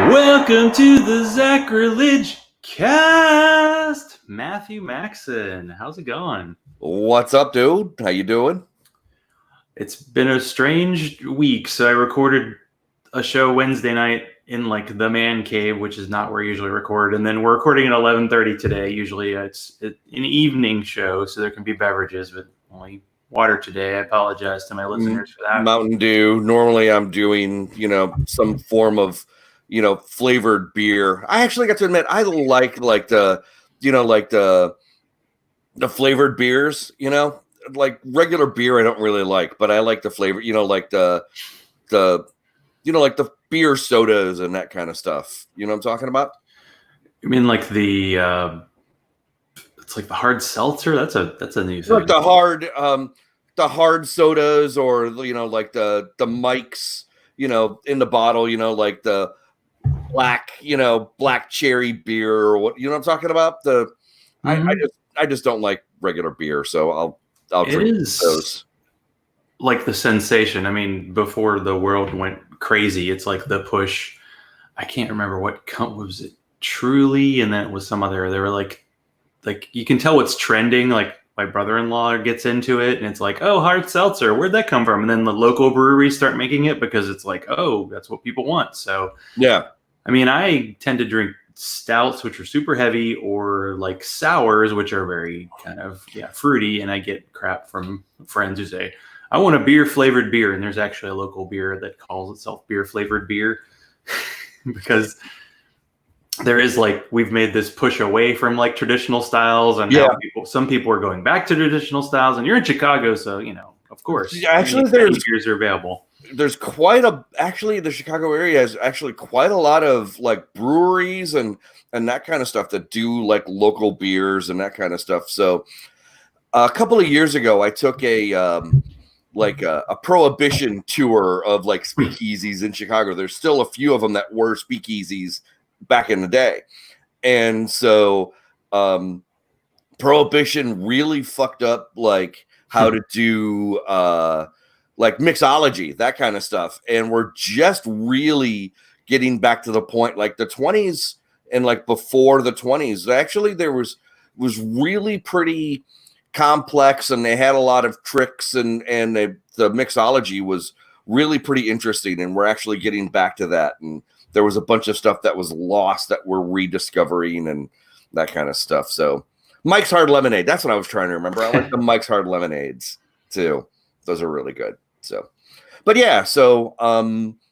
Welcome to the Zachrilege cast. Matthew Maxon, how's it going? What's up, dude? How you doing? It's been a strange week. So I recorded a show Wednesday night in like the man cave, which is not where I usually record, and then we're recording at 11:30 today. Usually it's an evening show, so there can be beverages, but only water today. I apologize to my listeners for that. Mountain Dew. Normally I'm doing, some form of, flavored beer. I actually got to admit I like the flavored beers, like regular beer I don't really like, but I like the flavor, like the beer sodas and that kind of stuff. You know what I'm talking about? You mean like it's like the hard seltzer? That's a new thing. Like the hard sodas, or like the Mike's, in the bottle, like the black cherry beer, or what what I'm talking about. I just don't like regular beer, so I'll drink those. Like the sensation. I mean, before the world went crazy, it's like the push. I can't remember what was it, Truly, and then it was some other. They were like you can tell what's trending. Like my brother-in-law gets into it, and it's like, oh, hard seltzer, where'd that come from? And then the local breweries start making it because it's like, oh, that's what people want. So yeah, I mean, I tend to drink stouts, which are super heavy, or like sours, which are very kind of fruity. And I get crap from friends who say, I want a beer flavored beer. And there's actually a local beer that calls itself beer flavored beer because there is we've made this push away from like traditional styles, and now some people are going back to traditional styles, and you're in Chicago. So, of course, actually beers are available. There's the Chicago area has actually quite a lot of like breweries and that kind of stuff that do like local beers and that kind of stuff. So a couple of years ago, I took a prohibition tour of like speakeasies in Chicago. There's still a few of them that were speakeasies back in the day. And so prohibition really fucked up like how to do like mixology, that kind of stuff. And we're just really getting back to the point, like the 20s and like before the 20s, actually there was really pretty complex, and they had a lot of tricks, and the mixology was really pretty interesting. And we're actually getting back to that. And there was a bunch of stuff that was lost that we're rediscovering and that kind of stuff. So Mike's Hard Lemonade, that's what I was trying to remember. I like the Mike's Hard Lemonades too. Those are really good. So, but yeah, so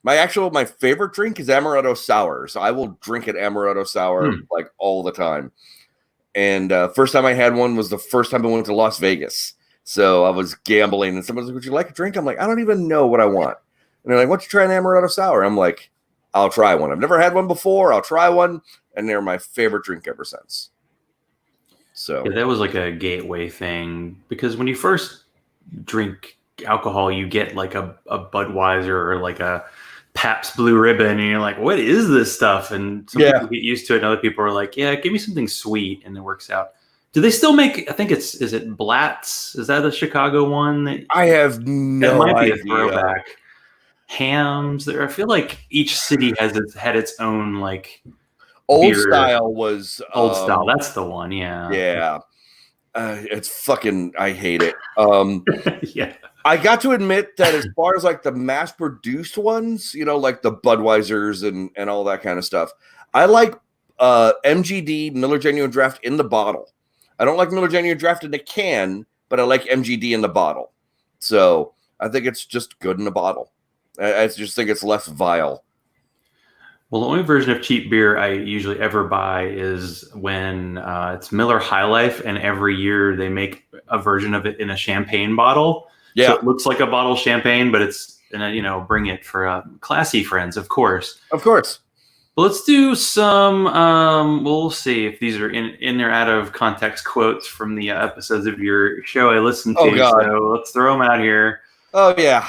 my favorite drink is Amaretto Sour. So I will drink an Amaretto Sour like all the time. And first time I had one was the first time I went to Las Vegas. So I was gambling, and someone was like, would you like a drink? I'm like, I don't even know what I want. And they're like, why don't you try an Amaretto Sour? I'm like, I'll try one. I've never had one before. I'll try one. And they're my favorite drink ever since. So that was like a gateway thing, because when you first drink alcohol, you get like a Budweiser or like a Pabst Blue Ribbon, and you're like, what is this stuff? And some people get used to it, and other people are like, yeah, give me something sweet, and it works out. Do they still make, I think is it Blatz? Is that a Chicago one? I have no idea. That might be a throwback. Hams. I feel like each city had its own like Old Style was Old Style. That's the one. Yeah. Yeah. It's fucking, I hate it. Yeah. I got to admit that as far as like the mass produced ones, like the Budweisers and all that kind of stuff, I like MGD, Miller Genuine Draft, in the bottle. I don't like Miller Genuine Draft in the can, but I like MGD in the bottle. So I think it's just good in the bottle. I just think it's less vile. Well, the only version of cheap beer I usually ever buy is when it's Miller High Life, and every year they make a version of it in a champagne bottle. Yeah, so it looks like a bottle of champagne, but it's bring it for classy friends, of course. Of course. But let's do some. We'll see if these are in or out of context quotes from the episodes of your show I listened to. Oh, God. So let's throw them out here. Oh yeah.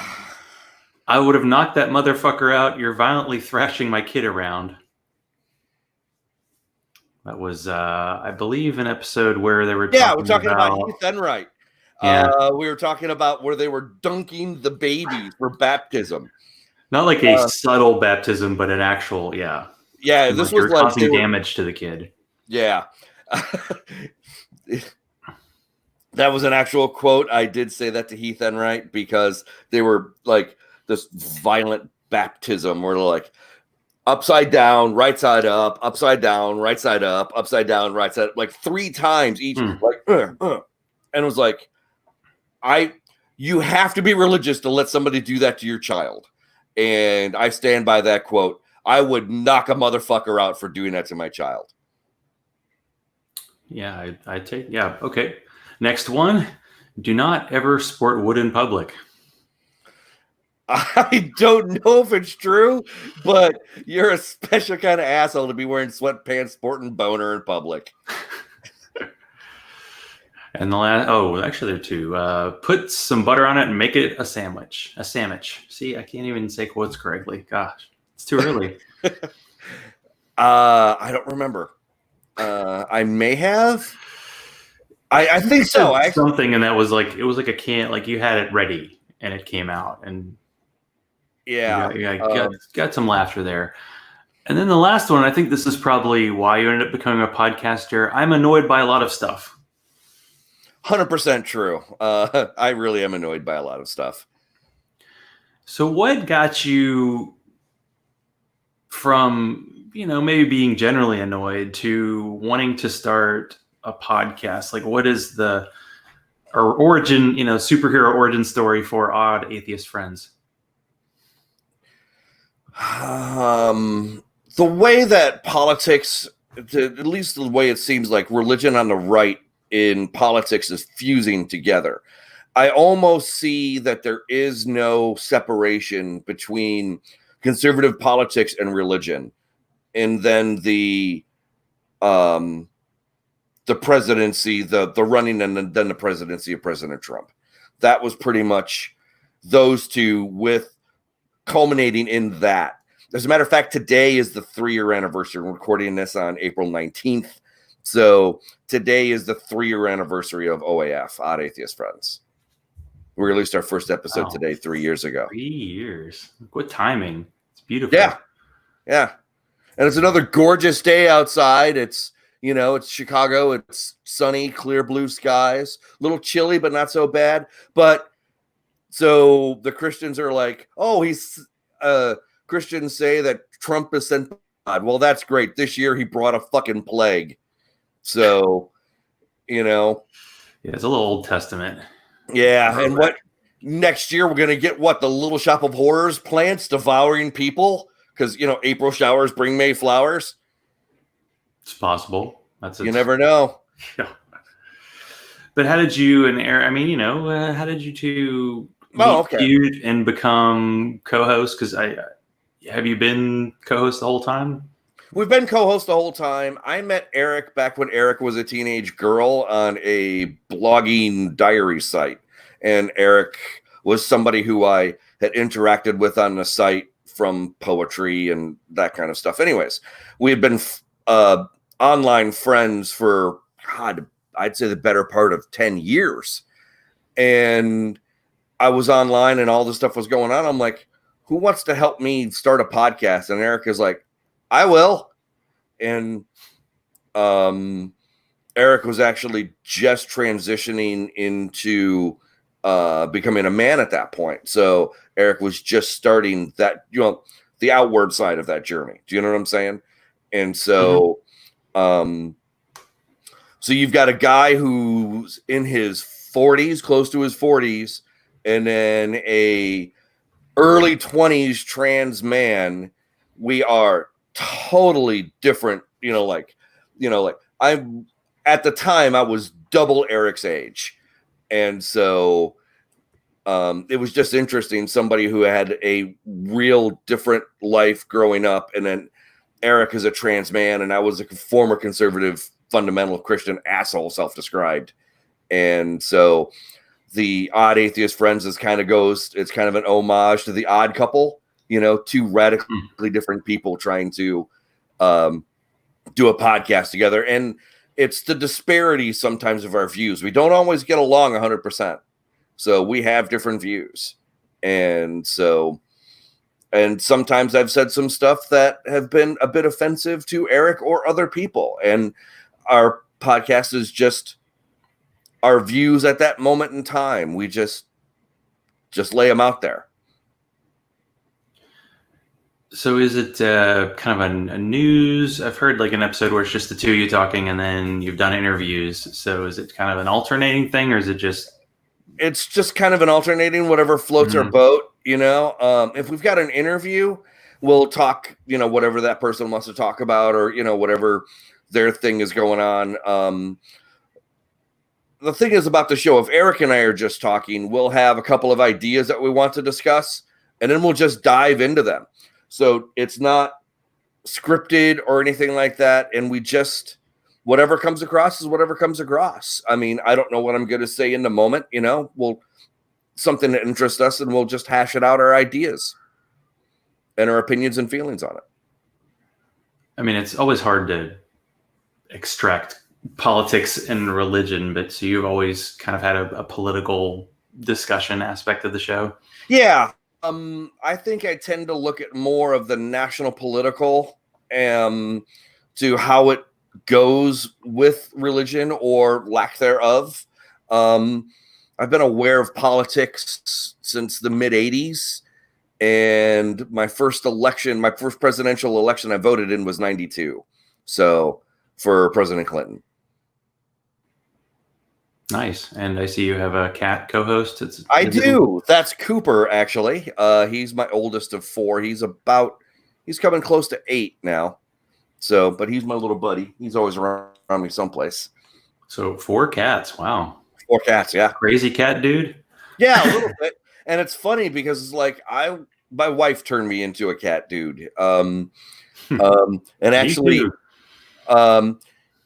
I would have knocked that motherfucker out. You're violently thrashing my kid around. That was, I believe, an episode where they were we're talking about Heath Enright. Yeah. We were talking about where they were dunking the baby for baptism. Not like a subtle baptism, but an actual, Yeah, And this like was you're like causing damage to the kid. Yeah. That was an actual quote. I did say that to Heath Enright because they were like this violent baptism where they're like upside down, right side up, upside down, right side up, upside down, right side, like 3 times each, like, and it was like, you have to be religious to let somebody do that to your child. And I stand by that quote. I would knock a motherfucker out for doing that to my child. Yeah, I take, yeah. Okay. Next one. Do not ever sport wood in public. I don't know if it's true, but you're a special kind of asshole to be wearing sweatpants, sporting boner in public. And the last, actually, there are 2. Put some butter on it and make it a sandwich. A sandwich. See, I can't even say quotes correctly. Gosh, it's too early. I don't remember. I may have. I think so. Something, and that was like, it was like a can, like you had it ready and it came out, and got some laughter there. And then the last one, I think this is probably why you ended up becoming a podcaster. I'm annoyed by a lot of stuff. 100% true. I really am annoyed by a lot of stuff. So what got you from, maybe being generally annoyed to wanting to start a podcast? Like, what is the origin, superhero origin story for Odd Atheist Friends? The way that politics, at least the way it seems like religion on the right in politics is fusing together. I almost see that there is no separation between conservative politics and religion. And then the presidency, the running, and then the presidency of President Trump. That was pretty much those two, with culminating in that. As a matter of fact, today is the 3-year anniversary. We're recording this on April 19th. So today is the 3-year anniversary of OAF, Odd Atheist Friends. We released our first episode today, 3 years ago. 3 years. What timing. It's beautiful. Yeah. Yeah. And it's another gorgeous day outside. It's, it's Chicago. It's sunny, clear blue skies. A little chilly, but not so bad. But so the Christians are like, Christians say that Trump is sent by God. Well, that's great. This year he brought a fucking plague. So, Yeah, it's a little Old Testament. Yeah. And what next year we're going to get the Little Shop of Horrors plants devouring people? Because, April showers bring May flowers. It's possible. You never know. Yeah. But how did you and Eric, how did you two meet and become co-hosts? Because have you been co-host the whole time? We've been co-hosts the whole time. I met Eric back when Eric was a teenage girl on a blogging diary site. And Eric was somebody who I had interacted with on the site from poetry and that kind of stuff. Anyways, we had been online friends for, I'd say the better part of 10 years. And I was online and all this stuff was going on. I'm like, who wants to help me start a podcast? And Eric is like, I will. And Eric was actually just transitioning into becoming a man at that point. So Eric was just starting that, the outward side of that journey. Do you know what I'm saying? And so, so you've got a guy who's in his 40s, close to his 40s, and then a early 20s trans man. We are totally different, I'm at the time I was double Eric's age. And so it was just interesting. Somebody who had a real different life growing up. And then Eric is a trans man. And I was a former conservative, fundamental Christian asshole, self-described. And so the Odd Atheist Friends it's kind of an homage to the Odd Couple. 2 radically different people trying to do a podcast together. And it's the disparity sometimes of our views. We don't always get along 100%. So we have different views. And so And sometimes I've said some stuff that have been a bit offensive to Eric or other people. And our podcast is just our views at that moment in time. We just lay them out there. So is it kind of a news? I've heard like an episode where it's just the two of you talking and then you've done interviews. So is it kind of an alternating thing, or is it just... It's just kind of an alternating, whatever floats our boat, you know. If we've got an interview, we'll talk, you know, whatever that person wants to talk about, or, you know, whatever their thing is going on. The thing is about the show, if Eric and I are just talking, we'll have a couple of ideas that we want to discuss, and then we'll just dive into them. So it's not scripted or anything like that. And we just, whatever comes across is whatever comes across. I mean, I don't know what I'm going to say in the moment, you know, something that interests us, and we'll just hash it out, our ideas and our opinions and feelings on it. I mean, it's always hard to extract politics and religion, but so you've always kind of had a political discussion aspect of the show. Yeah. I think I tend to look at more of the national political to how it goes with religion or lack thereof. I've been aware of politics since the mid 80s, and my first presidential election I voted in was 92. So for President Clinton. Nice. And I see you have a cat co-host. I do. That's Cooper, actually. He's my oldest of four. He's coming close to 8 now. So, but he's my little buddy. He's always around me someplace. So 4 cats. Wow. 4 cats. Yeah. Crazy cat dude. Yeah, a little bit. And it's funny because it's like my wife turned me into a cat dude. And actually,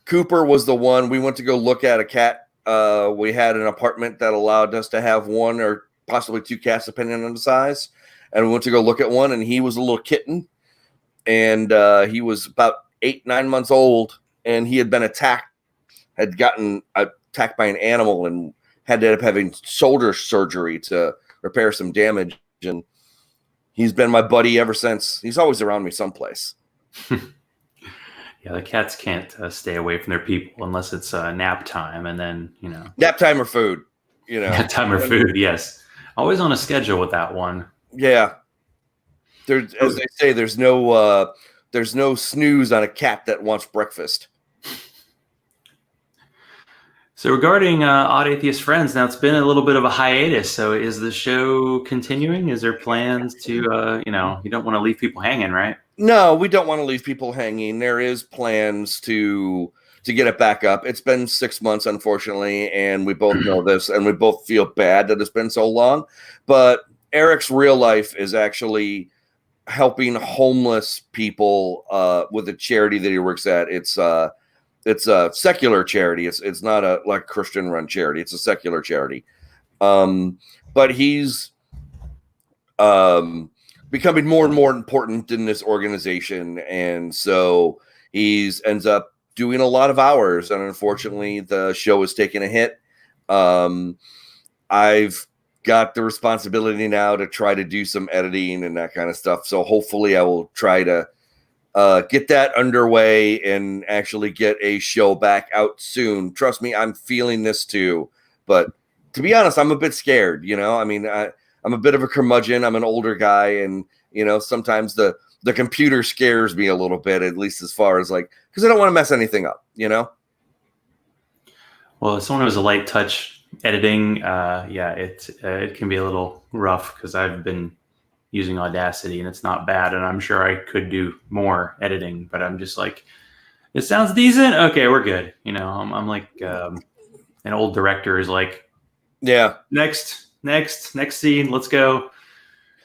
Cooper was the one. We went to go look at a cat. We had an apartment that allowed us to have 1 or possibly 2 cats, depending on the size. And we went to go look at one, and he was a little kitten. And he was about 8-9 months old, and he had been gotten attacked by an animal, and had to end up having shoulder surgery to repair some damage. And he's been my buddy ever since. He's always around me someplace. Yeah, the cats can't stay away from their people unless it's nap time, and then, you know. Nap time or food, you know. Nap time or food, yes. Always on a schedule with that one. Yeah. As they say, there's no snooze on a cat that wants breakfast. So regarding Odd Atheist Friends, now it's been a little bit of a hiatus. So is the show continuing? Is there plans to, you don't want to leave people hanging, right? No, we don't want to leave people hanging. There is plans to get it back up. It's been 6 months, unfortunately, and we both know this, and we both feel bad that it's been so long. But Eric's real life is actually helping homeless people with a charity that he works at. It's a secular charity. It's not a like Christian run charity. It's a secular charity. But he's becoming more and more important in this organization. And so ends up doing a lot of hours. And unfortunately, the show is taking a hit. I've got the responsibility now to try to do some editing and that kind of stuff. So hopefully I will try to get that underway and actually get a show back out soon. Trust me, I'm feeling this too. But to be honest, I'm a bit scared, I mean, I'm a bit of a curmudgeon. I'm an older guy, and, sometimes the computer scares me a little bit, at least as far as because I don't want to mess anything up, Well, as someone who's a light touch editing, it can be a little rough because I've been using Audacity, and it's not bad, and I'm sure I could do more editing, but I'm just like, it sounds decent. Okay, we're good. I'm like an old director is like, yeah, next scene, let's go.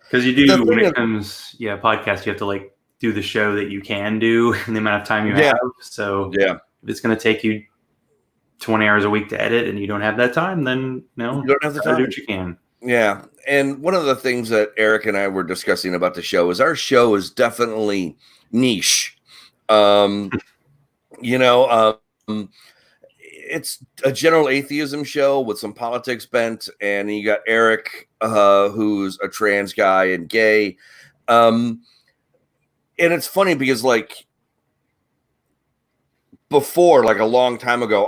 Because you do when it comes, podcast, you have to do the show that you can do in the amount of time you have. So if it's going to take you 20 hours a week to edit and you don't have that time, then you don't have the time. Do what you can. Yeah. And one of the things that Eric and I were discussing about the show is our show is definitely niche. It's a general atheism show with some politics bent, and you got Eric, who's a trans guy and gay. And it's funny because like before, like a long time ago,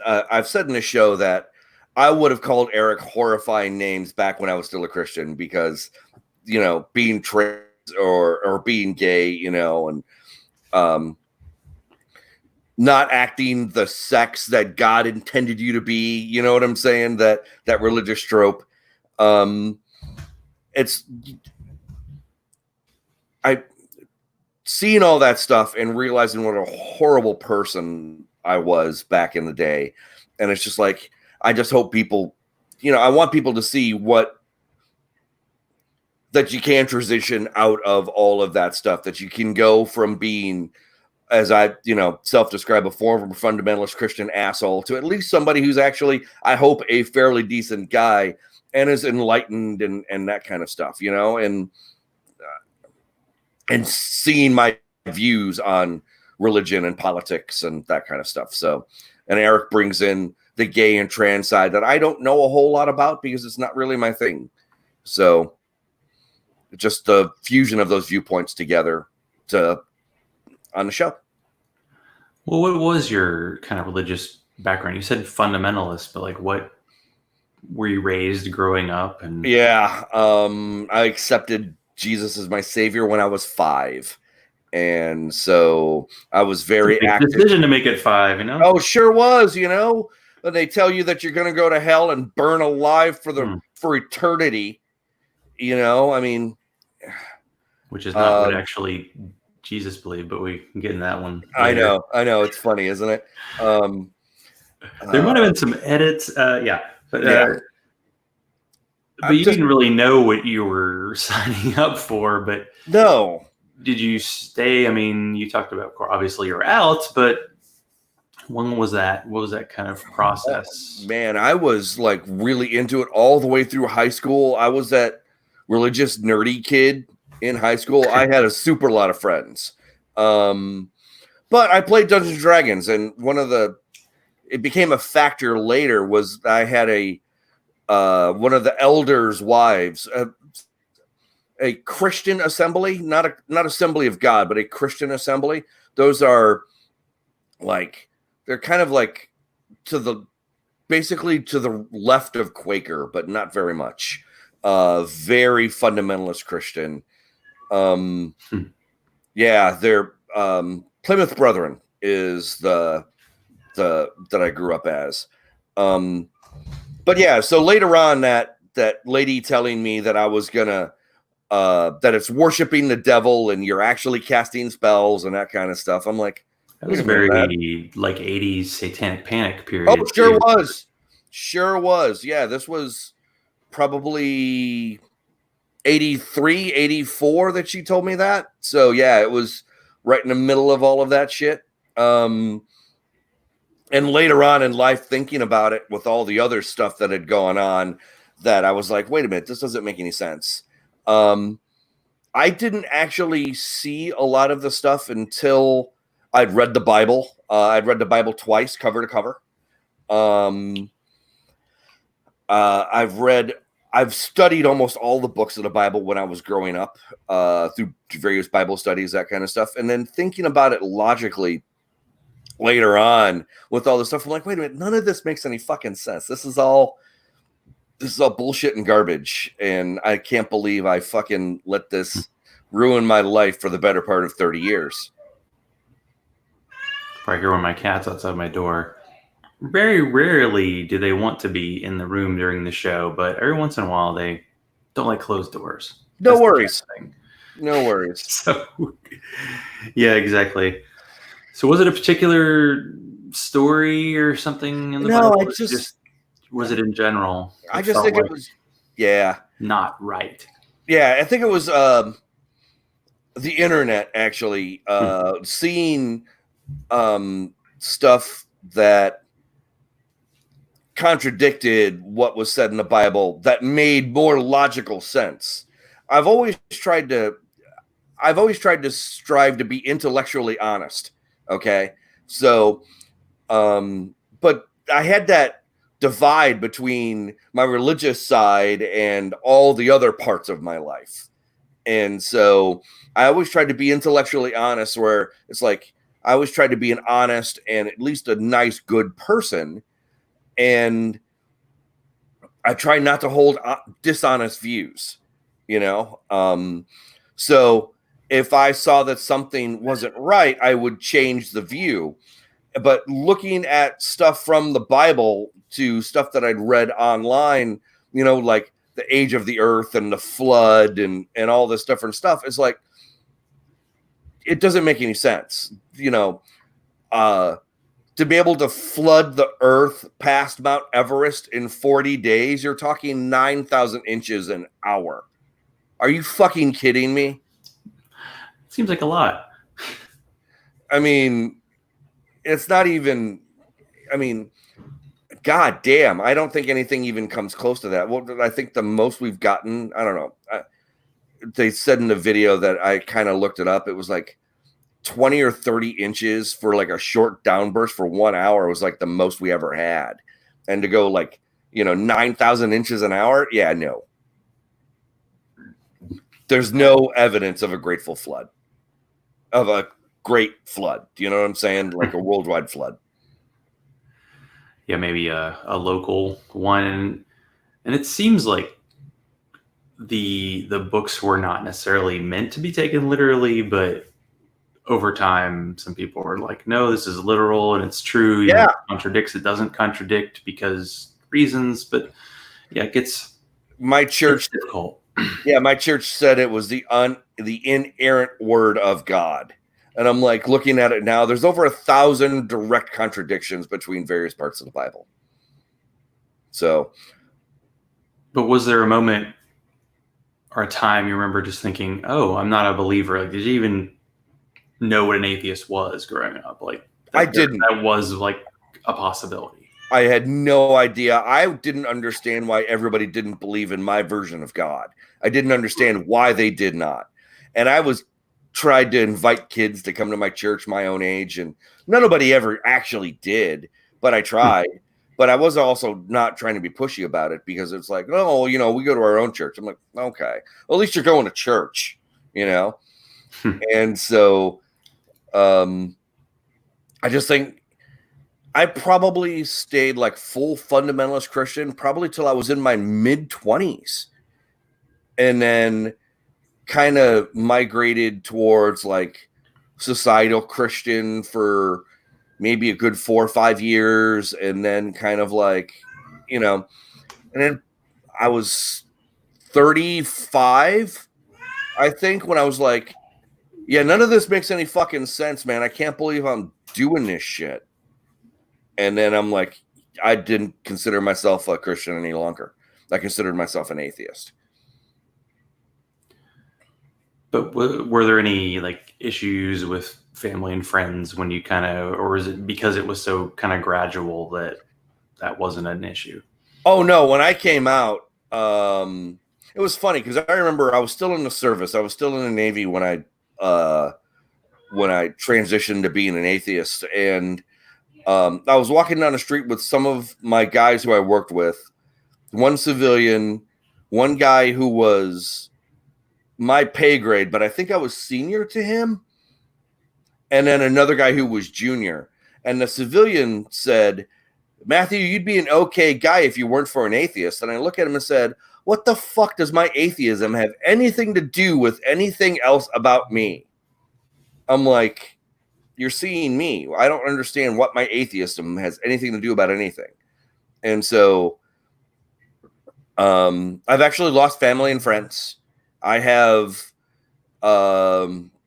I've said in the show that I would have called Eric horrifying names back when I was still a Christian because, being trans or being gay, and not acting the sex that God intended you to be, you know what I'm saying? That religious trope. I seeing all that stuff and realizing what a horrible person I was back in the day. And it's just like, I just hope people, I want people to see that you can transition out of all of that stuff, that you can go from being, as I, self-describe, a former fundamentalist Christian asshole to at least somebody who's actually, I hope, a fairly decent guy and is enlightened and that kind of stuff, and seeing my views on religion and politics and that kind of stuff. So, and Eric brings in the gay and trans side that I don't know a whole lot about because it's not really my thing. So just the fusion of those viewpoints together on the show. Well, what was your kind of religious background? You said fundamentalist, but like what were you raised growing up? And yeah, I accepted Jesus as my savior when I was 5. And so I was very active. Decision to make it 5, Oh, sure was, But they tell you that you're going to go to hell and burn alive for eternity. I mean, which is not what actually Jesus believed, but we can get in that one later. I know. It's funny, isn't it? There might have been some edits. But you didn't really know what you were signing up for. But no. Did you stay? I mean, you talked about, obviously you're out, but when was that? What was that kind of process? Man, I was like really into it all the way through high school. I was that religious nerdy kid in high school. I had a super lot of friends. But I played Dungeons and Dragons, and it became a factor later was I had one of the elders' wives, a Christian assembly, not Assembly of God, but a Christian assembly. Those are like, they're kind of like basically to the left of Quaker, but not very much. Very fundamentalist Christian. Yeah, they're Plymouth Brethren is the that I grew up as. But yeah, so later on that lady telling me that I was gonna that it's worshiping the devil and you're actually casting spells and that kind of stuff. I'm like, that was very like 80s satanic panic period. Oh, sure was. Yeah, this was probably 83, 84 that she told me that. So yeah, it was right in the middle of all of that shit. And later on in life, thinking about it with all the other stuff that had gone on, that I was like, wait a minute, this doesn't make any sense. I didn't actually see a lot of the stuff until I'd read the Bible. I'd read the Bible twice, cover to cover. I've studied almost all the books of the Bible when I was growing up, through various Bible studies, that kind of stuff. And then thinking about it logically later on with all this stuff, I'm like, wait a minute, none of this makes any fucking sense. This is all bullshit and garbage. And I can't believe I fucking let this ruin my life for the better part of 30 years. Probably hear one of my cats outside my door. Very rarely do they want to be in the room during the show, but every once in a while they don't like closed doors. No worries. So, yeah, exactly. So was it a particular story or something in the Bible? No, was it in general? I just think it was, not right. Yeah, I think it was the internet actually, seeing stuff that contradicted what was said in the Bible that made more logical sense. I've always tried to strive to be intellectually honest. Okay. So, but I had that divide between my religious side and all the other parts of my life. And so I always tried to be intellectually honest, where it's like I always tried to be an honest and at least a nice, good person. And I try not to hold dishonest views, you know? So if I saw that something wasn't right, I would change the view. But looking at stuff from the Bible to stuff that I'd read online, you know, like the age of the earth and the flood and all this different stuff, is like, it doesn't make any sense, you know. To be able to flood the earth past Mount Everest in 40 days, you're talking 9,000 inches an hour. Are you fucking kidding me? Seems like a lot. I mean, it's not even, I mean, God damn, I don't think anything even comes close to that. Well, I think the most we've gotten, I don't know. They said in the video that I kind of looked it up. It was like 20 or 30 inches for like a short downburst for 1 hour was like the most we ever had. And to go like, you know, 9,000 inches an hour. Yeah, no. There's no evidence of a grateful flood, of a great flood. Do you know what I'm saying? Like a worldwide flood. Yeah, maybe a local one. And it seems like the books were not necessarily meant to be taken literally, but over time, some people were like, no, this is literal and it's true. Yeah. It contradicts, it doesn't contradict because reasons. But yeah, it gets my church difficult. Yeah, my church said it was the inerrant word of God. And I'm like, looking at it now, there's over 1,000 direct contradictions between various parts of the Bible. So, but was there a moment or a time you remember just thinking, oh, I'm not a believer? Like, did you even know what an atheist was growing up? Like, I didn't. That was like a possibility. I had no idea. I didn't understand why everybody didn't believe in my version of God. I didn't understand why they did not. And I was tried to invite kids to come to my church my own age, and nobody ever actually did, but I tried. But I was also not trying to be pushy about it, because it's like, oh, you know, we go to our own church. I'm like, okay, well, at least you're going to church, you know? And so I just think I probably stayed like full fundamentalist Christian probably till I was in my mid-20s. And then kind of migrated towards like societal Christian for maybe a good 4 or 5 years. And then kind of like, you know, and then I was 35, I think, when I was like, yeah, none of this makes any fucking sense, man. I can't believe I'm doing this shit. And then I'm like, I didn't consider myself a Christian any longer. I considered myself an atheist. But were there any like issues with family and friends when you kind of, or is it because it was so kind of gradual that wasn't an issue? Oh no, when I came out, it was funny because I remember I was still in the service. I was still in the Navy when I transitioned to being an atheist, and I was walking down the street with some of my guys who I worked with, one civilian, one guy who was my pay grade, but I think I was senior to him, and then another guy who was junior. And the civilian said, Matthew, you'd be an okay guy if you weren't for an atheist. And I look at him and said, what the fuck does my atheism have anything to do with anything else about me? I'm like, you're seeing me. I don't understand what my atheism has anything to do about anything. And so I've actually lost family and friends. I have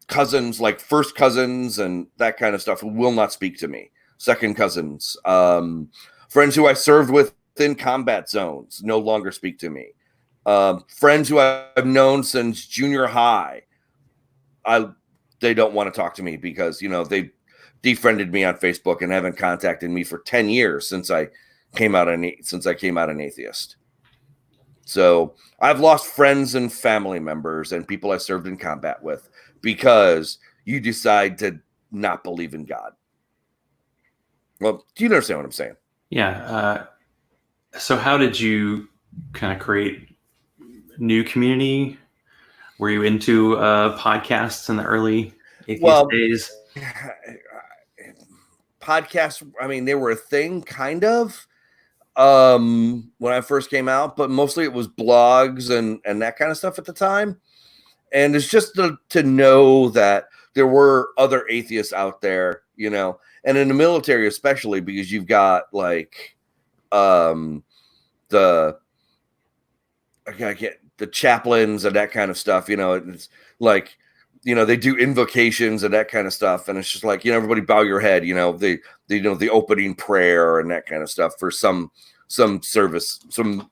cousins, like first cousins and that kind of stuff, who will not speak to me. Second cousins, friends who I served with in combat zones no longer speak to me. Friends who I've known since junior high, they don't want to talk to me because, you know, they defriended me on Facebook and haven't contacted me for 10 years since I came out an atheist. So I've lost friends and family members and people I served in combat with because you decide to not believe in God. Well, do you understand what I'm saying? Yeah. So how did you kind of create new community Were you into podcasts in the early atheist Well, days? podcasts, I mean, they were a thing kind of when I first came out, but mostly it was blogs and that kind of stuff at the time. And it's just to know that there were other atheists out there, you know, and in the military especially, because you've got like the I gotta get the chaplains and that kind of stuff, you know. It's like, you know, they do invocations and that kind of stuff, and it's just like, you know, everybody bow your head, you know, they you know, the opening prayer and that kind of stuff for some service, some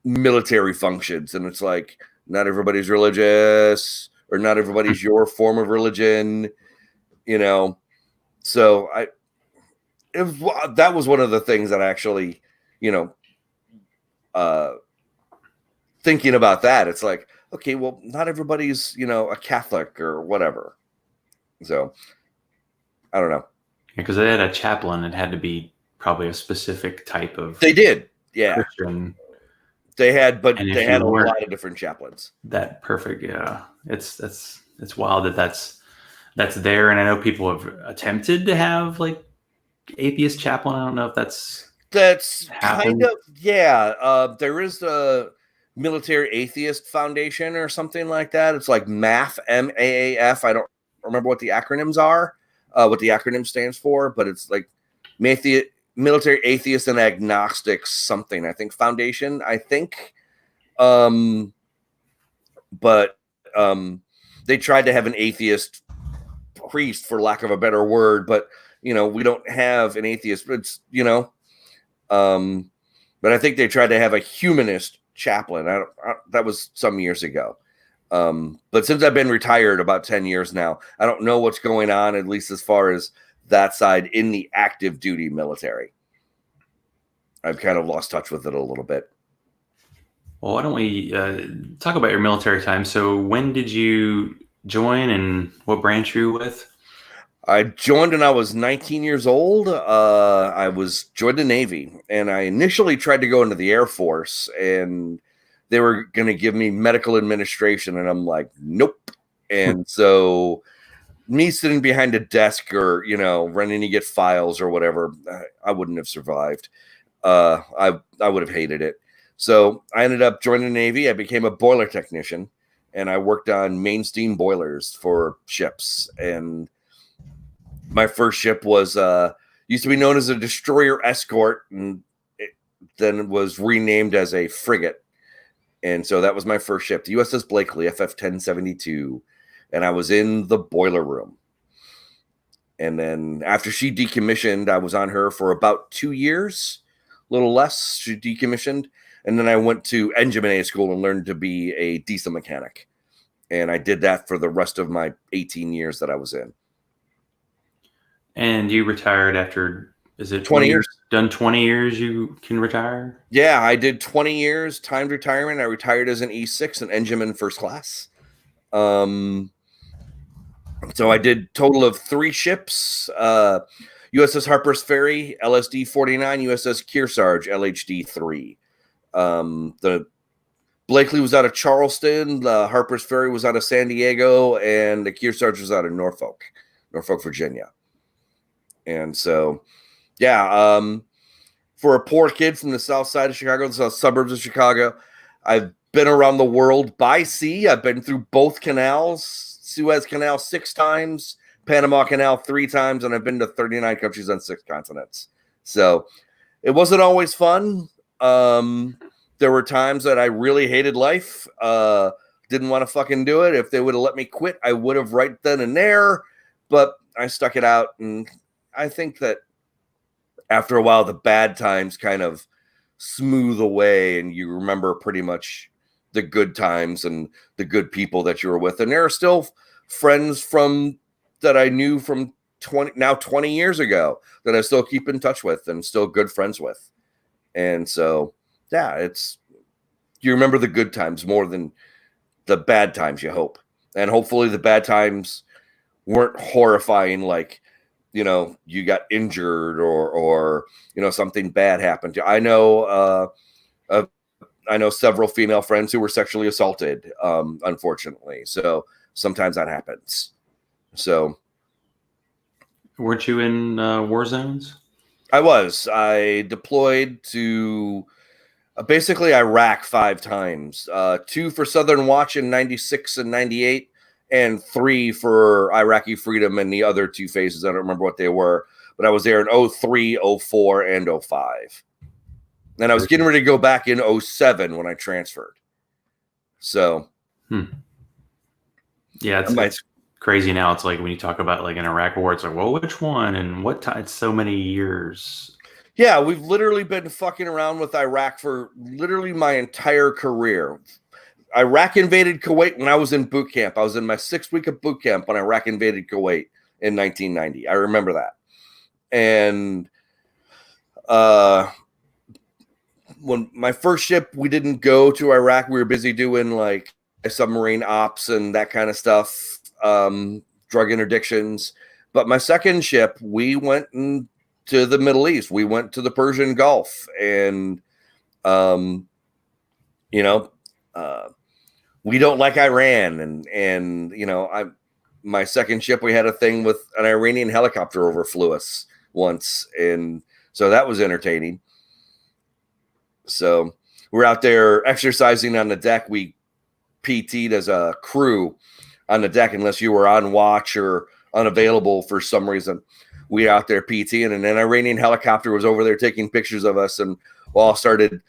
military functions, and it's like not everybody's religious, or not everybody's your form of religion, you know. So that was one of the things that actually, you know, thinking about that, it's like, okay, well, not everybody's, you know, a Catholic or whatever. So I don't know. Because they had a chaplain, it had to be probably a specific type of They did, yeah. Christian. They had, but And if they had you a weren't lot of different chaplains. that perfect, yeah. It's wild that that's there, and I know people have attempted to have like atheist chaplain. I don't know if that's happened. Kind of, yeah. There is a Military Atheist Foundation or something like that. It's like MAAF, MAAF. I don't remember what the acronyms are, what the acronym stands for, but it's like Military Atheist and Agnostics something, I think, Foundation, I think. But they tried to have an atheist priest, for lack of a better word, but you know, we don't have an atheist. It's, you know, but I think they tried to have a humanist chaplain. That was some years ago. But since I've been retired about 10 years now, I don't know what's going on, at least as far as that side in the active duty military. I've kind of lost touch with it a little bit. Well, why don't we talk about your military time? So when did you join, and what branch were you with? I joined when I was 19 years old. I joined the Navy, and I initially tried to go into the Air Force, and they were going to give me medical administration, and I'm like, nope. And so me sitting behind a desk, or, you know, running to get files or whatever, I wouldn't have survived. I would have hated it. So I ended up joining the Navy. I became a boiler technician, and I worked on main steam boilers for ships. And my first ship was used to be known as a destroyer escort, and then was renamed as a frigate. And so that was my first ship, the USS Blakely, FF-1072. And I was in the boiler room. And then after she decommissioned, I was on her for about 2 years, a little less. She decommissioned. And then I went to engineering school and learned to be a diesel mechanic. And I did that for the rest of my 18 years that I was in. And you retired after, is it 20 years? Done 20 years, you can retire? Yeah, I did 20 years, timed retirement. I retired as an E6, an engineman first class. So I did total of 3 ships, USS Harper's Ferry, LSD 49, USS Kearsarge, LHD 3. The Blakely was out of Charleston, the Harper's Ferry was out of San Diego, and the Kearsarge was out of Norfolk, Virginia. And so, yeah, for a poor kid from the south side of Chicago, the south suburbs of Chicago, I've been around the world by sea. I've been through both canals, Suez Canal 6 times, Panama Canal 3 times, and I've been to 39 countries on 6 continents. So it wasn't always fun. There were times that I really hated life, didn't want to fucking do it. If they would have let me quit, I would have right then and there, but I stuck it out. And I think that after a while, the bad times kind of smooth away, and you remember pretty much the good times and the good people that you were with. And there are still friends that I knew from 20 years ago that I still keep in touch with and still good friends with. And so, yeah, you remember the good times more than the bad times, you hope. And hopefully the bad times weren't horrifying, like, you know, you got injured or you know, something bad happened to you. I know I know several female friends who were sexually assaulted, unfortunately. So sometimes that happens. So Weren't you in war zones? I deployed to basically Iraq 5 times, 2 for Southern Watch in 96 and 98, and 3 for Iraqi Freedom and the other 2 phases. I don't remember what they were, but I was there in 03, 04, and 05. And I was getting ready to go back in 07 when I transferred. So, yeah, it's crazy now. It's like when you talk about like an Iraq war, it's like, well, which one and what time? It's so many years. Yeah, we've literally been fucking around with Iraq for literally my entire career. Iraq invaded Kuwait when I was in boot camp. I was in my 6th week of boot camp when Iraq invaded Kuwait in 1990. I remember that. And when my first ship, we didn't go to Iraq. We were busy doing like submarine ops and that kind of stuff, drug interdictions. But my second ship, we went to the Middle East. We went to the Persian Gulf, and we don't like Iran, and my second ship, we had a thing with an Iranian helicopter overflew us once, and so that was entertaining. So we're out there exercising on the deck. We PT'd as a crew on the deck, unless you were on watch or unavailable for some reason. We out there PTing, and an Iranian helicopter was over there taking pictures of us, and we all started,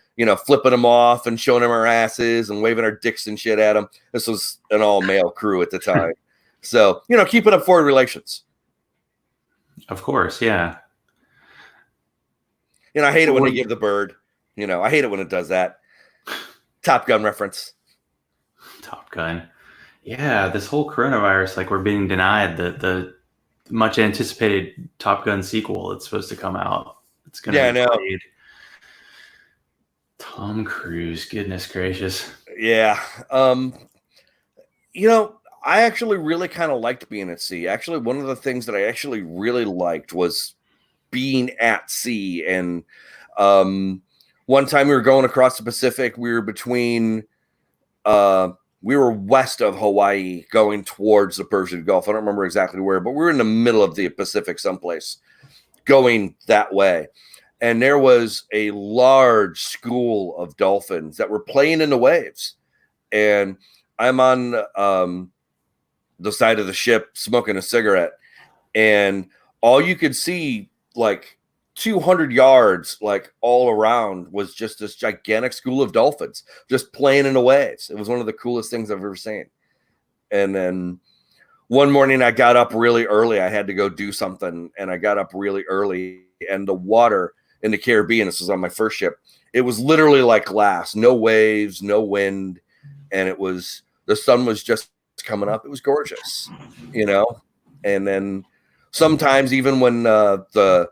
flipping them off and showing them our asses and waving our dicks and shit at them. This was an all-male crew at the time. So, keeping up forward relations. Of course, yeah. I hate it when they give the bird. I hate it when it does that. Top Gun reference. Top Gun. Yeah, this whole coronavirus, like we're being denied the much anticipated Top Gun sequel that's supposed to come out. It's going to be played. Tom Cruise, goodness gracious. Yeah. I actually really kind of liked being at sea. Actually, one of the things that I actually really liked was being at sea. And one time we were going across the Pacific. We were between we were west of Hawaii going towards the Persian Gulf. I don't remember exactly where, but we were in the middle of the Pacific someplace going that way. And there was a large school of dolphins that were playing in the waves. And I'm on the side of the ship smoking a cigarette. And all you could see, like 200 yards, like all around, was just this gigantic school of dolphins just playing in the waves. It was one of the coolest things I've ever seen. And then one morning I got up really early. I had to go do something, and I got up really early, and the water in the Caribbean, this was on my first ship, it was literally like glass, no waves, no wind. And the sun was just coming up. It was gorgeous, and then sometimes even when the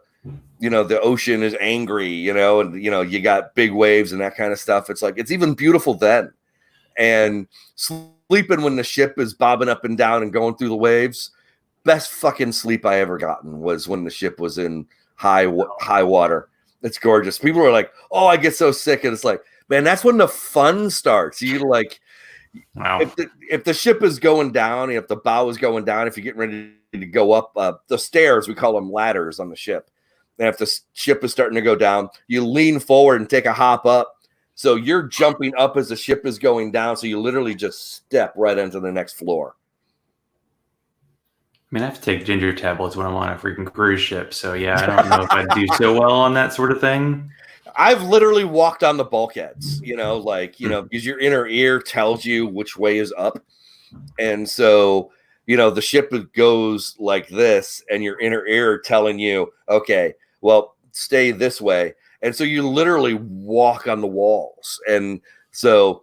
ocean is angry, and you got big waves and that kind of stuff, it's like, it's even beautiful then. And sleeping when the ship is bobbing up and down and going through the waves, best fucking sleep I ever gotten was when the ship was in high water. It's gorgeous. People are like, oh, I get so sick. And it's like, man, that's when the fun starts. You like, wow. If the ship is going down, if the bow is going down, if you're getting ready to go up the stairs, we call them ladders on the ship. And if the ship is starting to go down, you lean forward and take a hop up. So you're jumping up as the ship is going down. So you literally just step right into the next floor. I mean, I have to take ginger tablets when I'm on a freaking cruise ship. So yeah, I don't know if I'd do so well on that sort of thing. I've literally walked on the bulkheads, because your inner ear tells you which way is up. And so, the ship goes like this, and your inner ear telling you, okay, well, stay this way. And so you literally walk on the walls. And so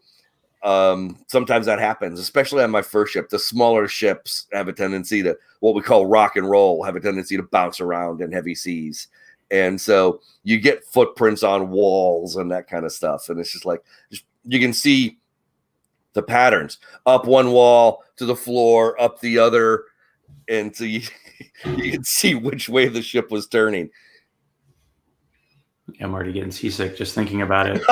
sometimes that happens, especially on my first ship. The smaller ships have a tendency to, what we call rock and roll, have a tendency to bounce around in heavy seas. And so you get footprints on walls and that kind of stuff. And it's just like, you can see the patterns up one wall to the floor, up the other. And so you can see which way the ship was turning. I'm already getting seasick just thinking about it.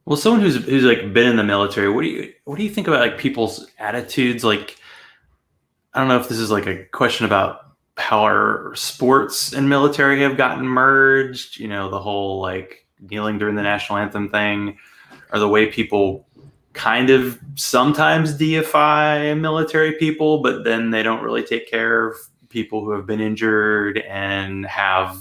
Well, someone who's like been in the military, what do you think about like people's attitudes? Like, I don't know if this is like a question about how our sports and military have gotten merged. You know, the whole like kneeling during the national anthem thing, or the way people kind of sometimes deify military people, but then they don't really take care of people who have been injured and have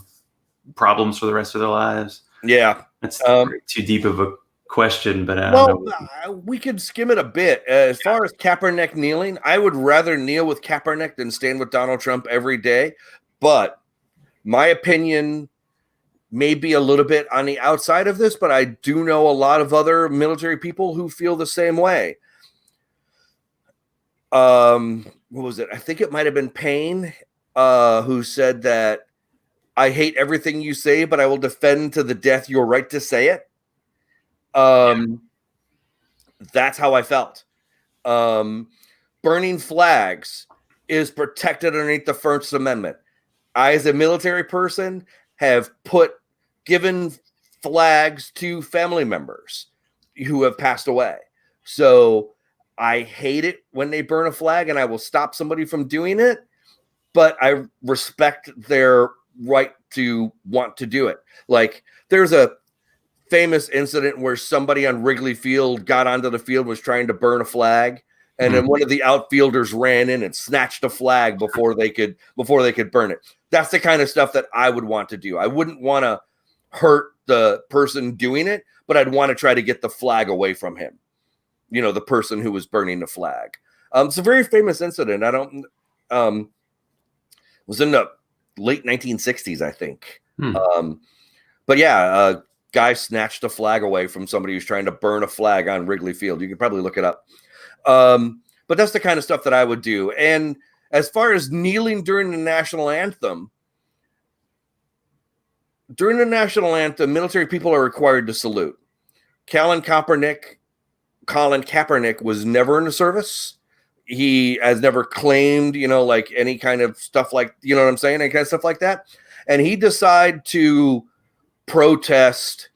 problems for the rest of their lives. Yeah. That's too deep of a question, but I Well, don't know. we could skim it a bit. As far as Kaepernick kneeling, I would rather kneel with Kaepernick than stand with Donald Trump every day. But my opinion may be a little bit on the outside of this, but I do know a lot of other military people who feel the same way. What was it? I think it might have been Payne who said that I hate everything you say, but I will defend to the death your right to say it. That's how I felt. Burning flags is protected underneath the First Amendment. I, as a military person, have given flags to family members who have passed away. So I hate it when they burn a flag, and I will stop somebody from doing it, but I respect their right to want to do it. Like, there's a famous incident where somebody on Wrigley Field got onto the field, was trying to burn a flag, and then one of the outfielders ran in and snatched a flag before they could burn it. That's the kind of stuff that I would want to do. I wouldn't want to hurt the person doing it, but I'd want to try to get the flag away from him. You know, the person who was burning the flag. It's a very famous incident. It was in the late 1960s, I think. But yeah, guy snatched a flag away from somebody who's trying to burn a flag on Wrigley Field. You can probably look it up. But that's the kind of stuff that I would do. And as far as kneeling during the national anthem, military people are required to salute. Colin Kaepernick was never in the service. He has never claimed, like any kind of stuff like, you know what I'm saying? Any kind of stuff like that. And he decided to protest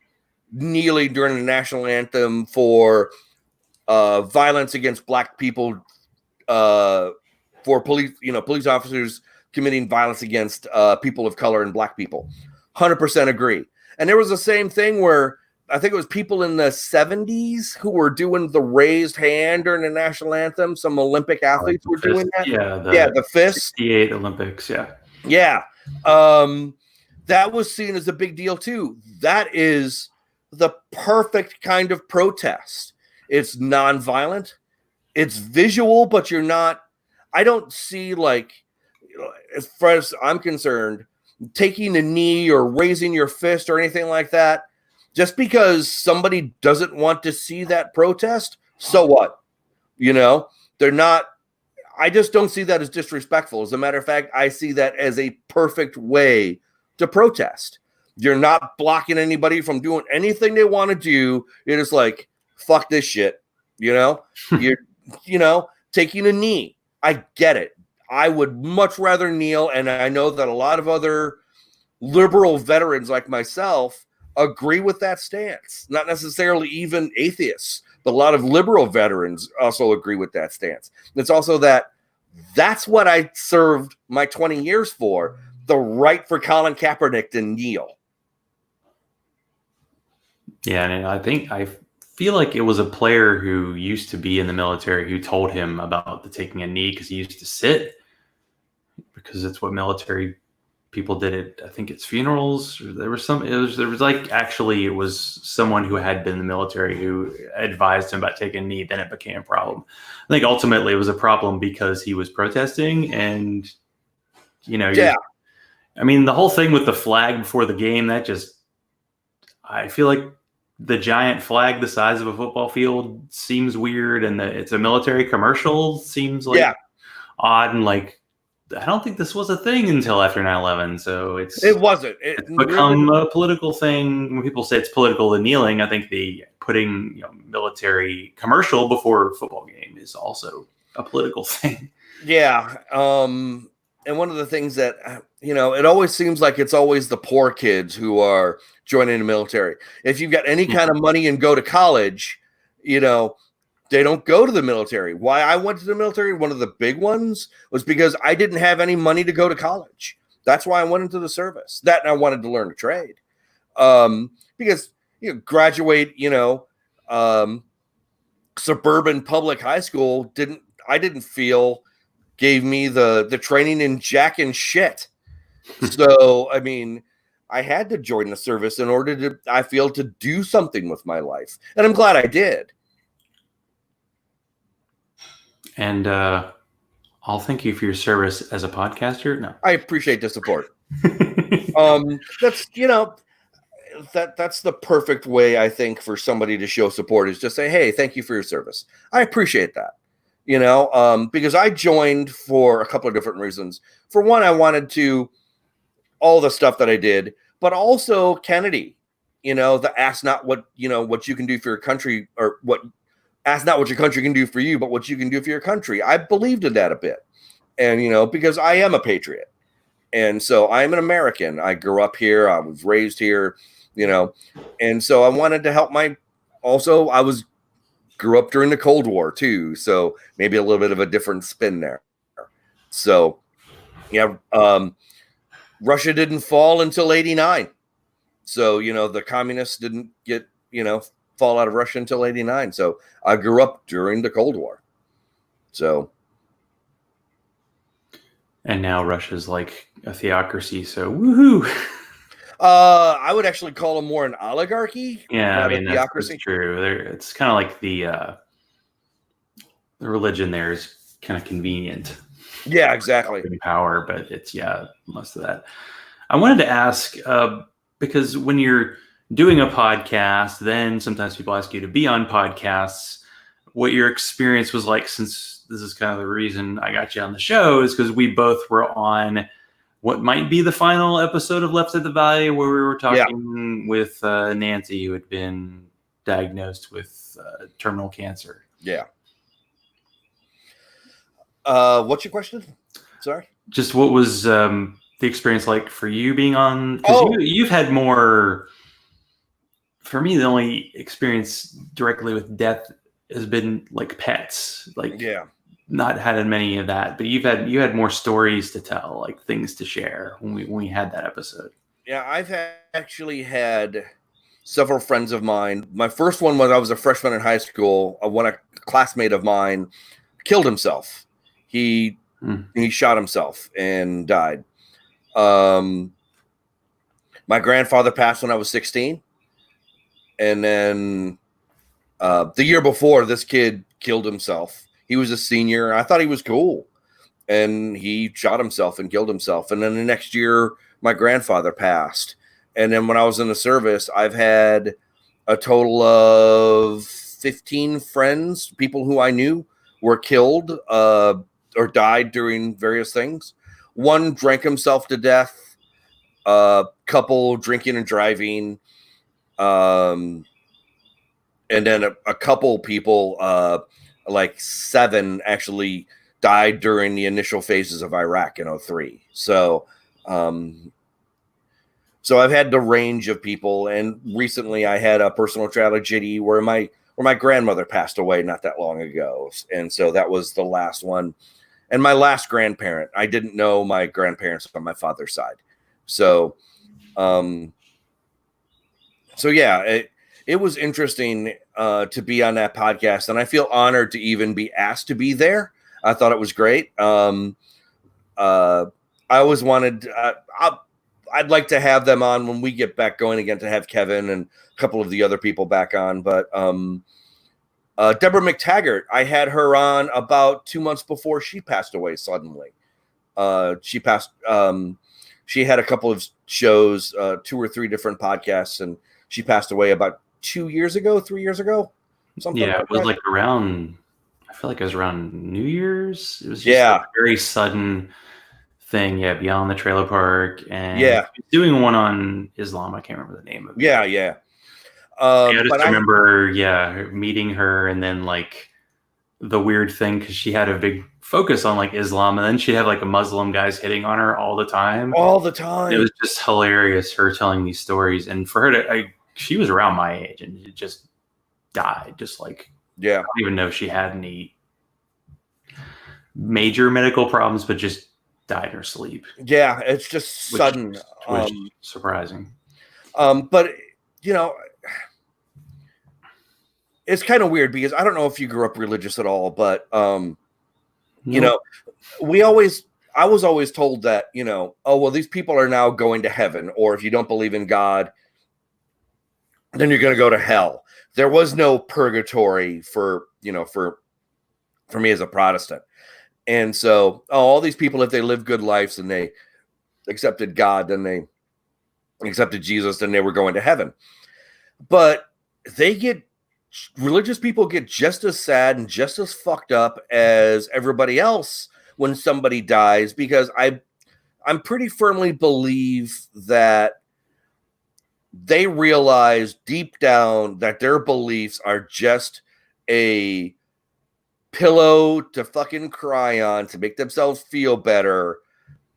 kneeling during the national anthem for violence against black people, for police officers committing violence against people of color and black people. 100% agree. And there was the same thing where I think it was people in the 70s who were doing the raised hand during the national anthem. Some Olympic athletes were doing that. Yeah, the fist. 68 Olympics, yeah. Yeah. That was seen as a big deal too. That is the perfect kind of protest. It's nonviolent. It's visual, but I don't see, like, as far as I'm concerned, taking a knee or raising your fist or anything like that. Just because somebody doesn't want to see that protest, so what? They're not. I just don't see that as disrespectful. As a matter of fact, I see that as a perfect way to protest. You're not blocking anybody from doing anything they want to do. You're just like, fuck this shit. You're, taking a knee. I get it. I would much rather kneel. And I know that a lot of other liberal veterans like myself agree with that stance. Not necessarily even atheists, but a lot of liberal veterans also agree with that stance. It's also that's what I served my 20 years for, the right for Colin Kaepernick to kneel. Yeah, and I feel like it was a player who used to be in the military who told him about the taking a knee, because he used to sit, because it's what military people did it. I think it's funerals. Or there was someone who had been in the military who advised him about taking a knee. Then it became a problem. I think ultimately it was a problem because he was protesting, and the whole thing with the flag before the game, I feel like the giant flag the size of a football field seems weird, and it's a military commercial seems like odd, and like, I don't think this was a thing until after 9/11. So it wasn't. It's become a political thing. When people say it's political, the kneeling, I think the putting military commercial before a football game is also a political thing. Yeah. And one of the things that, it always seems like it's always the poor kids who are joining the military. If you've got any kind of money and go to college, you know, they don't go to the military. Why I went to the military, one of the big ones, was because I didn't have any money to go to college. That's why I went into the service. That and I wanted to learn a trade. Because you know, graduate, you know, suburban public high school I didn't feel gave me the training in jack and shit. So, I mean, I had to join the service in order to, I feel, to do something with my life. And I'm glad I did. And I'll thank you for your service as a podcaster. No. I appreciate the support. That's, you know, that's the perfect way, I think, for somebody to show support is just say, hey, thank you for your service. I appreciate that. You know, because I joined for a couple of different reasons. For one, I wanted to, all the stuff that I did, but also Kennedy, you know, the ask not what, you know, what you can do for your country, or what, ask not what your country can do for you, but what you can do for your country. I believed in that a bit. And, you know, because I am a patriot. And so I am an American. I grew up here. I was raised here, you know, and so I wanted to help also I grew up during the Cold War too. So maybe a little bit of a different spin there. So, yeah, Russia didn't fall until 89. So, you know, the communists didn't get, you know, fall out of Russia until 89. So I grew up during the Cold War. So. And now Russia's like a theocracy. So woohoo. I would actually call them more an oligarchy. Yeah, I mean, that's true. It's kind of like the religion there is kind of convenient. Yeah, exactly. Power, but it's, most of that. I wanted to ask, because when you're doing a podcast, then sometimes people ask you to be on podcasts, what your experience was like, since this is kind of the reason I got you on the show, is because we both were on what might be the final episode of Left at the Valley, where we were talking with Nancy, who had been diagnosed with terminal cancer. Yeah. What's your question? Sorry. Just what was the experience like for you being on? Because you've had more. For me, the only experience directly with death has been like pets. Like, not had many of that, but you had more stories to tell, like things to share when we had that episode. Yeah, I've actually had several friends of mine. My first one was I was a freshman in high school. A classmate of mine killed himself. He shot himself and died. My grandfather passed when I was 16. And then the year before, this kid killed himself. He was a senior. I thought he was cool. And he shot himself and killed himself. And then the next year, my grandfather passed. And then when I was in the service, I've had a total of 15 friends, people who I knew were killed or died during various things. One drank himself to death, a couple drinking and driving, and then a couple people, like 7, actually died during the initial phases of Iraq in 2003. So I've had the range of people, and recently I had a personal tragedy where my grandmother passed away not that long ago, and so that was the last one. And my last grandparent, I didn't know my grandparents on my father's side, so yeah, it was interesting to be on that podcast, and I feel honored to even be asked to be there. I thought it was great. I always wanted. I'd like to have them on when we get back going again, to have Kevin and a couple of the other people back on. But Deborah McTaggart, I had her on about 2 months before she passed away suddenly. She passed. She had a couple of shows, 2 or 3 different podcasts, and she passed away about 3 years ago, something. Yeah, it was like around. I feel like it was around New Year's. It was just a very sudden thing. Yeah, Beyond the Trailer Park, and doing one on Islam. I can't remember the name of it. Yeah. I just remember, meeting her, and then like the weird thing, because she had a big focus on like Islam, and then she'd have like a Muslim guys hitting on her all the time. All the It time. was just hilarious, her telling these stories, and for her to, she was around my age, and it just died. Just like, Yeah. I don't even know if she had any major medical problems, but just died in her sleep. Yeah, it's just sudden. Which was surprising. But you know, it's kind of weird because I don't know if you grew up religious at all, but you know, I was always told that, you know, oh well, these people are now going to heaven, or if you don't believe in God, then you're going to go to hell. There was no purgatory for, you know, for me as a Protestant. And so, all these people, if they live good lives and they accepted God, then they accepted Jesus, then they were going to heaven. But religious people get just as sad and just as fucked up as everybody else when somebody dies, because I'm pretty firmly believe that they realize deep down that their beliefs are just a pillow to fucking cry on to make themselves feel better,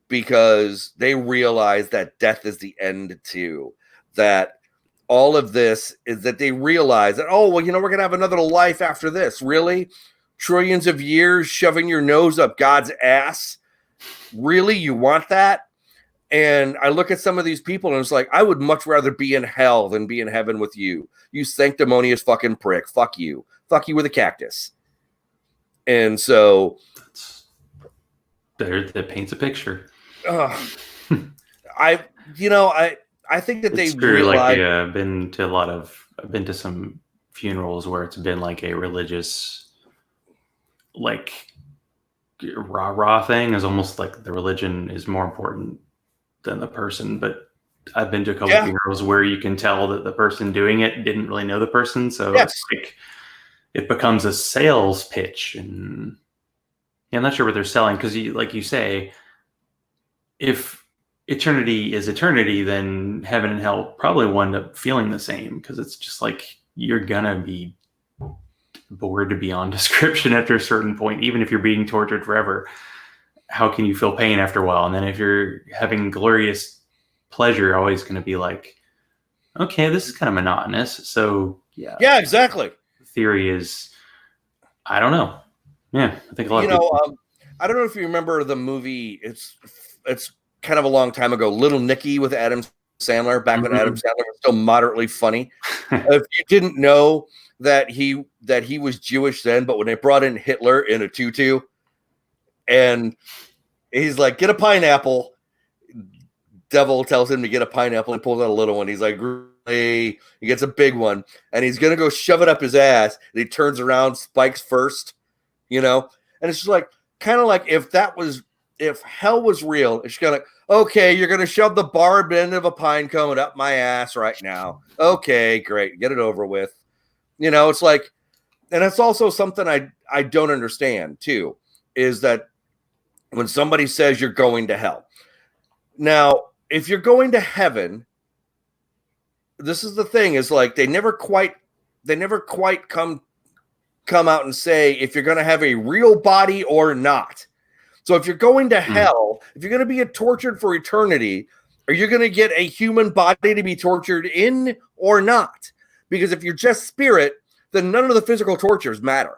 because they realize that death is the end too. That all of this is that they realize that, oh, well, you know, we're going to have another life after this. Really? Trillions of years shoving your nose up God's ass? Really? You want that? And I look at some of these people and it's like, I would much rather be in hell than be in heaven with you. You sanctimonious fucking prick. Fuck you. Fuck you with a cactus. And so that paints a picture. I think that it's they true. realize, like I've been to some funerals where it's been like a religious, like rah thing, is almost like the religion is more important than the person. But I've been to a couple funerals where you can tell that the person doing it didn't really know the person, so it's like it becomes a sales pitch. And I'm not sure what they're selling, because like you say, if eternity is eternity, then heaven and hell probably will end up feeling the same, because it's just like you're gonna be bored to beyond description after a certain point. Even if you're being tortured forever, how can you feel pain after a while? And then if you're having glorious pleasure, you're always going to be like, okay, this is kind of monotonous. So yeah, exactly. The theory is, I don't know. Yeah, I think a lot of people. I don't know if you remember the movie. It's kind of a long time ago, Little Nicky with Adam Sandler, back when Adam Sandler was still moderately funny. If you didn't know that he was Jewish then, but when they brought in Hitler in a tutu, and he's like, get a pineapple. Devil tells him to get a pineapple and pulls out a little one. He's like, really? He gets a big one, and he's gonna go shove it up his ass. And he turns around, spikes first, you know. And it's just like, kind of like if hell was real, it's gonna, okay, you're gonna shove the barbed end of a pine cone up my ass right now. Okay, great, get it over with. You know, it's like, and it's also something I don't understand too, is that when somebody says you're going to hell. Now, if you're going to heaven, this is the thing, is like they never quite come out and say if you're going to have a real body or not. So if you're going to hell, if you're going to be tortured for eternity, are you going to get a human body to be tortured in or not? Because if you're just spirit, then none of the physical tortures matter.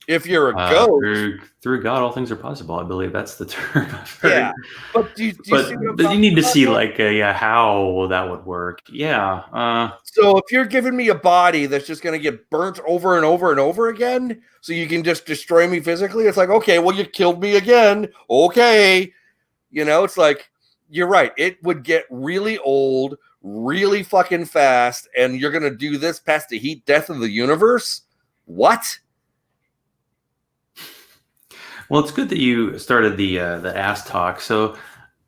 If you're a ghost, through God, all things are possible. I believe that's the term. Yeah, but do you see what but you need to see like how that would work. Yeah. So if you're giving me a body that's just going to get burnt over and over and over again, so you can just destroy me physically, it's like, okay, well, you killed me again. Okay, you know, it's like, you're right. It would get really old, really fucking fast, and you're going to do this past the heat death of the universe? What? Well, it's good that you started the ass talk. So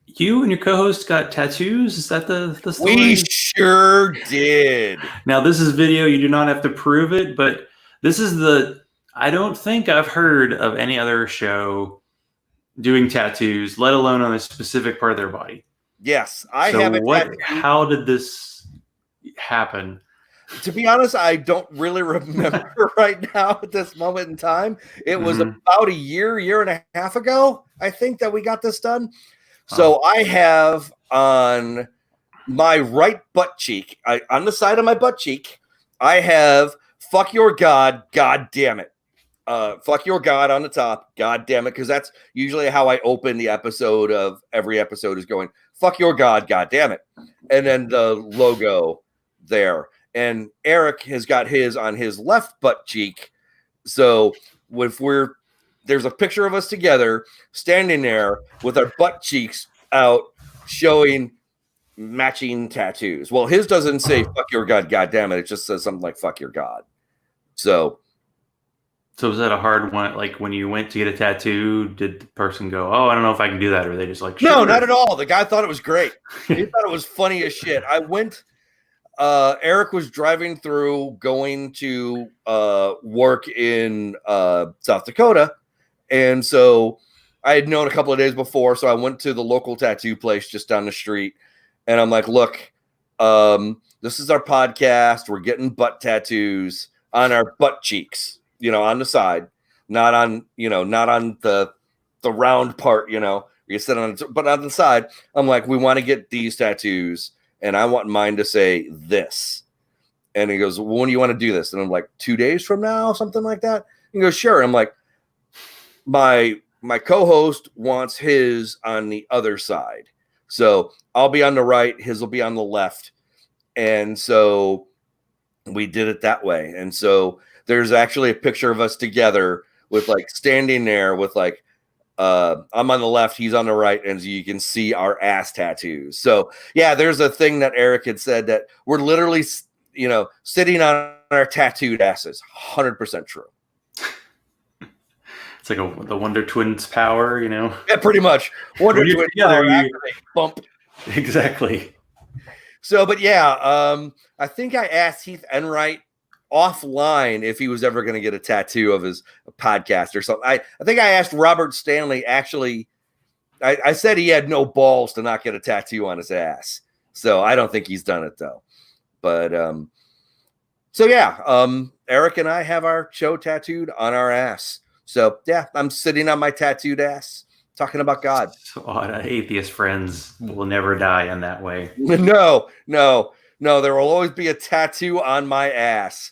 you and your co-host got tattoos? Is that the story? We sure did. Now, this is video. You do not have to prove it, but this is I don't think I've heard of any other show doing tattoos, let alone on a specific part of their body. Yes, I have a tattoo. How did this happen? To be honest, I don't really remember right now at this moment in time. It was about a year and a half ago, I think, that we got this done. So I have on my right butt cheek, on the side of my butt cheek, I have "fuck your God, God damn it." Fuck your God on the top, God damn it, because that's usually how I open the episode of every episode is going, "Fuck your God, God damn it," and then the logo there. And Eric has got his on his left butt cheek. So if there's a picture of us together standing there with our butt cheeks out, showing matching tattoos. Well, his doesn't say "fuck your God, God damn it." It just says something like "fuck your God." So was that a hard one? Like when you went to get a tattoo, did the person go, "Oh, I don't know if I can do that," or they just like, No, sure? not at all. The guy thought it was great. He thought it was funny as shit. I went. Eric was driving through, going to work in South Dakota, and so I had known a couple of days before. So I went to the local tattoo place just down the street, and I'm like, "Look, this is our podcast. We're getting butt tattoos on our butt cheeks, on the side, not on the round part, you sit on it, but on the side." I'm like, "We want to get these tattoos, and I want mine to say this." And he goes, "Well, when do you want to do this?" And I'm like, 2 days from now, something like that. He goes, "Sure." I'm like, my co-host wants his on the other side. So I'll be on the right, his will be on the left. And so we did it that way. And so there's actually a picture of us together with like standing there with like, I'm on the left, he's on the right, and you can see our ass tattoos. So yeah, there's a thing that Eric had said that we're literally, sitting on our tattooed asses. 100% true. It's like the Wonder Twins power, Yeah, pretty much. Wonder Twins power activate, bump. Exactly. So, but yeah, I think I asked Heath Enright offline if he was ever going to get a tattoo of his podcast or something. I think I asked Robert Stanley, actually. I said he had no balls to not get a tattoo on his ass. So I don't think he's done it though. But so yeah, Eric and I have our show tattooed on our ass. So yeah, I'm sitting on my tattooed ass talking about God. So Odd Atheist Friends will never die in that way. No. There will always be a tattoo on my ass.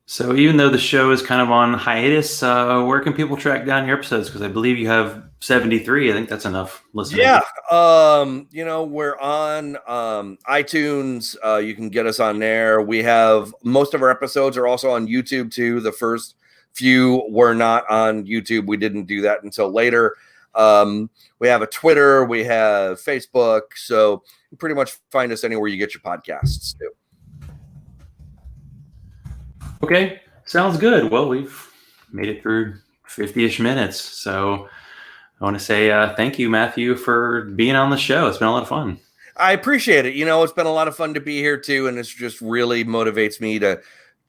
So even though the show is kind of on hiatus, where can people track down your episodes? Because I believe you have 73. I think that's enough listening. Yeah. We're on iTunes. You can get us on there. We have most of our episodes are also on YouTube too. The first few were not on YouTube. We didn't do that until later. We have a Twitter. We have Facebook. So you pretty much find us anywhere you get your podcasts too. Okay, sounds good. Well, we've made it through 50-ish minutes. So I want to say thank you, Matthew, for being on the show. It's been a lot of fun. I appreciate it. It's been a lot of fun to be here too. And it's just really motivates me to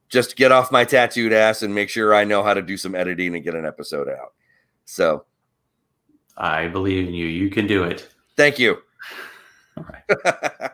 just get off my tattooed ass and make sure I know how to do some editing and get an episode out. So I believe in you. You can do it. Thank you. All right.